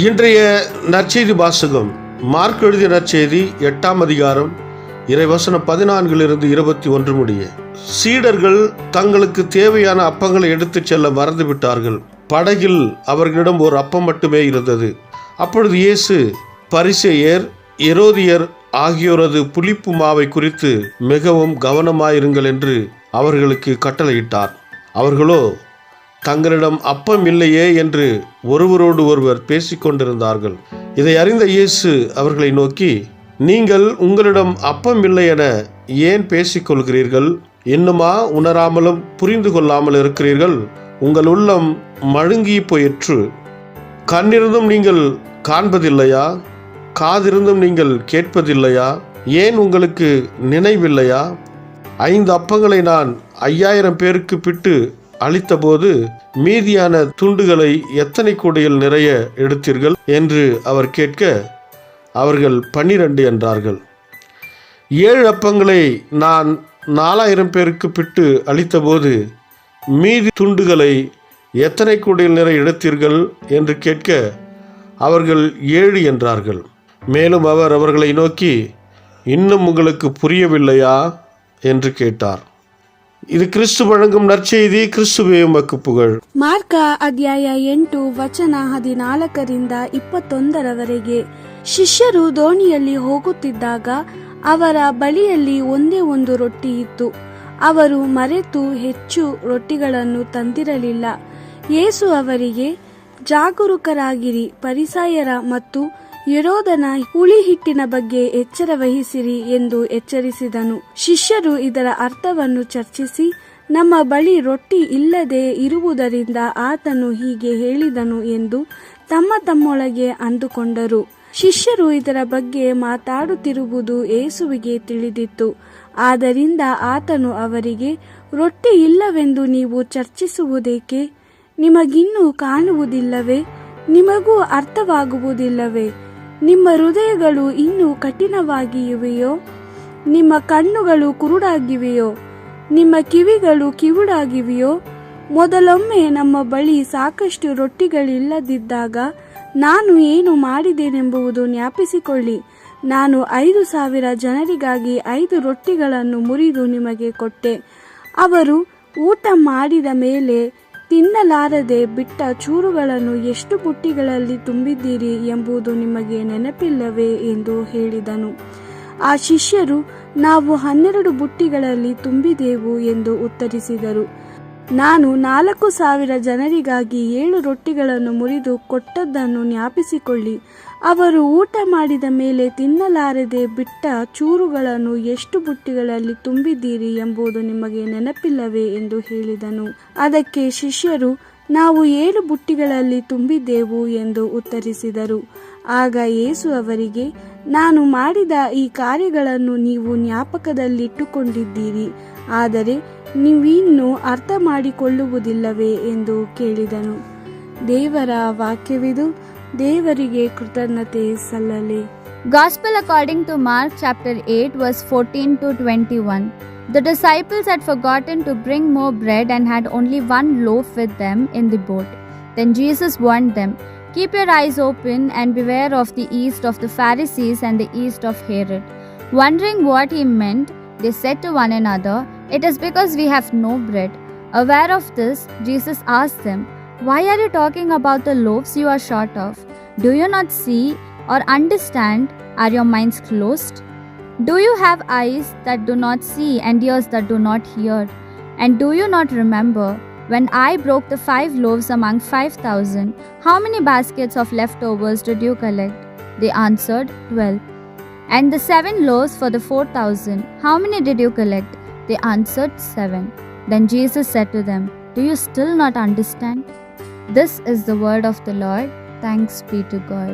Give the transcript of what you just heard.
இன்றைய நற்செய்தி வாசகம் மார்க் எழுதிய நற்செய்தி 8ஆம் அதிகாரம் இறைவசனம் 14-21 முடிய. சீடர்கள் தங்களுக்கு தேவையான அப்பங்களை எடுத்துச் செல்ல மறந்துவிட்டார்கள். படகில் அவர்களிடம் ஒரு அப்பம் மட்டுமே இருந்தது. அப்பொழுது இயேசு பரிசேயர், ஏரோதியர் ஆகியோரது புளிப்பு மாவை குறித்து மிகவும் கவனமாயிருங்கள் என்று அவர்களுக்கு கட்டளையிட்டார். அவர்களோ தங்களிடம் அப்பம் இல்லையே என்று ஒருவரோடு ஒருவர் பேசிக்கொண்டிருந்தார்கள். இதை அறிந்த இயேசு அவர்களை நோக்கி, நீங்கள் உங்களிடம் அப்பம் இல்லை என ஏன் பேசிக்கொள்கிறீர்கள்? இன்னுமா உணராமலும் புரிந்து கொள்ளாமல் இருக்கிறீர்கள்? உங்கள் உள்ளம் மழுங்கி போயிற்று. கண்ணிருந்தும் நீங்கள் காண்பதில்லையா? காதிருந்தும் நீங்கள் கேட்பதில்லையா? ஏன் உங்களுக்கு நினைவில்லையா? 5 அப்பங்களை நான் 5000 பேருக்கு பிட்டு அளித்தபோது மீதியான துண்டுகளை எத்தனை கூடையில் நிறைய எடுத்தீர்கள் என்று அவர் கேட்க, அவர்கள் 12 என்றார்கள். 7 அப்பங்களை நான் 4000 பேருக்கு பிட்டு அளித்தபோது மீதி துண்டுகளை எத்தனை கூடையில் நிறைய எடுத்தீர்கள் என்று கேட்க, அவர்கள் 7 என்றார்கள். மேலும் அவர் அவர்களை நோக்கி, இன்னும் உங்களுக்கு புரியவில்லையா என்று கேட்டார். ಇದು ಕ್ರಿಸ್ತು ವழங்கும் ನற்செய்தி. ಕ್ರಿಸ್ತುವೇ ಉಮக்கு புகழ். ಮಾರ್ಕ ಅಧ್ಯಾಯ 8 ವಚನ 14-21 ಶಿಷ್ಯರು ದೋಣಿಯಲ್ಲಿ ಹೋಗುತ್ತಿದ್ದಾಗ ಅವರ ಬಳಿಯಲ್ಲಿ ಒಂದೇ ಒಂದು ರೊಟ್ಟಿ ಇತ್ತು. ಅವರು ಮರೆತು ಹೆಚ್ಚು ರೊಟ್ಟಿಗಳನ್ನು ತಂದಿರಲಿಲ್ಲ. ಯೇಸು ಅವರಿಗೆ, ಜಾಗರೂಕರಾಗಿರಿ, ಫರಿಸಾಯರ ಮತ್ತು ಯೆಹೂದನ ಹುಳಿ ಹಿಟ್ಟಿನ ಬಗ್ಗೆ ಎಚ್ಚರ ವಹಿಸಿರಿ ಎಂದು ಎಚ್ಚರಿಸಿದನು. ಶಿಷ್ಯರು ಇದರ ಅರ್ಥವನ್ನು ಚರ್ಚಿಸಿ, ನಮ್ಮ ಬಳಿ ರೊಟ್ಟಿ ಇಲ್ಲದೆ ಇರುವುದರಿಂದ ಆತನು ಹೀಗೆ ಹೇಳಿದನು ಎಂದು ತಮ್ಮೊಳಗೆ ಅಂದುಕೊಂಡರು. ಶಿಷ್ಯರು ಇದರ ಬಗ್ಗೆ ಮಾತಾಡುತ್ತಿರುವುದು ಯೇಸುವಿಗೆ ತಿಳಿದಿತ್ತು. ಆದ್ದರಿಂದ ಆತನು ಅವರಿಗೆ, ರೊಟ್ಟಿ ಇಲ್ಲವೆಂದು ನೀವು ಚರ್ಚಿಸುವುದೇಕೆ? ನಿಮಗಿನ್ನೂ ಕಾಣುವುದಿಲ್ಲವೇ? ನಿಮಗೂ ಅರ್ಥವಾಗುವುದಿಲ್ಲವೇ? ನಿಮ್ಮ ಹೃದಯಗಳು ಇನ್ನೂ ಕಠಿಣವಾಗಿವೆಯೋ? ನಿಮ್ಮ ಕಣ್ಣುಗಳು ಕುರುಡಾಗಿವೆಯೋ? ನಿಮ್ಮ ಕಿವಿಗಳು ಕಿವುಡಾಗಿವೆಯೋ? ಮೊದಲೊಮ್ಮೆ ನಮ್ಮ ಬಳಿ ಸಾಕಷ್ಟು ರೊಟ್ಟಿಗಳಿಲ್ಲದಿದ್ದಾಗ ನಾನು ಏನು ಮಾಡಿದ್ದೇನೆಂಬುದು ಜ್ಞಾಪಿಸಿಕೊಳ್ಳಿ. ನಾನು 5,000 ಜನರಿಗಾಗಿ 5 ರೊಟ್ಟಿಗಳನ್ನು ಮುರಿದು ನಿಮಗೆ ಕೊಟ್ಟೆ. ಅವರು ಊಟ ಮಾಡಿದ ಮೇಲೆ ತಿನ್ನಲಾರದೆ ಬಿಟ್ಟ ಚೂರುಗಳನ್ನು ಎಷ್ಟು ಬುಟ್ಟಿಗಳಲ್ಲಿ ತುಂಬಿದ್ದೀರಿ ಎಂಬುದು ನಿಮಗೆ ನೆನಪಿಲ್ಲವೇ ಎಂದು ಹೇಳಿದನು. ಆ ಶಿಷ್ಯರು, ನಾವು 12 ಬುಟ್ಟಿಗಳಲ್ಲಿ ತುಂಬಿದೆವು ಎಂದು ಉತ್ತರಿಸಿದರು. ನಾನು 4,000 ಜನರಿಗಾಗಿ 7 ರೊಟ್ಟಿಗಳನ್ನು ಮುರಿದು ಕೊಟ್ಟದ್ದನ್ನು ಜ್ಞಾಪಿಸಿಕೊಳ್ಳಿ. ಅವರು ಊಟ ಮಾಡಿದ ಮೇಲೆ ತಿನ್ನಲಾರದೆ ಬಿಟ್ಟ ಚೂರುಗಳನ್ನು ಎಷ್ಟು ಬುಟ್ಟಿಗಳಲ್ಲಿ ತುಂಬಿದ್ದೀರಿ ಎಂಬುದು ನಿಮಗೆ ನೆನಪಿಲ್ಲವೇ ಎಂದು ಹೇಳಿದನು. ಅದಕ್ಕೆ ಶಿಷ್ಯರು, ನಾವು 7 ಬುಟ್ಟಿಗಳಲ್ಲಿ ತುಂಬಿದ್ದೆವು ಎಂದು ಉತ್ತರಿಸಿದರು. ಆಗ ಯೇಸು ಅವರಿಗೆ, ನಾನು ಮಾಡಿದ ಈ ಕಾರ್ಯಗಳನ್ನು ನೀವು ಜ್ಞಾಪಕದಲ್ಲಿಟ್ಟುಕೊಂಡಿದ್ದೀರಿ, ಆದರೆ ನೀವಿನ್ನೂ ಅರ್ಥ ಮಾಡಿಕೊಳ್ಳುವುದಿಲ್ಲವೇ ಎಂದು ಕೇಳಿದನು. ದೇವರ ವಾಕ್ಯವಿದು. ದೇವರಿಗೆ ಕೃತಜ್ಞತೆ ಸಲ್ಲಲಿ. Gospel according to Mark chapter 8 verse 14-21. The disciples had forgotten to bring more bread and had only 1 loaf with them in the boat. Then Jesus warned them, keep your eyes open and beware of the yeast of the Pharisees and the yeast of Herod. Wondering what he meant, they said to one another, it is because we have no bread. Aware of this, Jesus asked them, why are you talking about the loaves you are short of? Do you not see or understand? Are your minds closed? Do you have eyes that do not see and ears that do not hear? And do you not remember when I broke the 5 loaves among 5,000? How many baskets of leftovers did you collect? They answered, 12. And the 7 loaves for the 4,000, how many did you collect? They answered, 7. Then Jesus said to them, do you still not understand? This is the word of the Lord. Thanks be to God.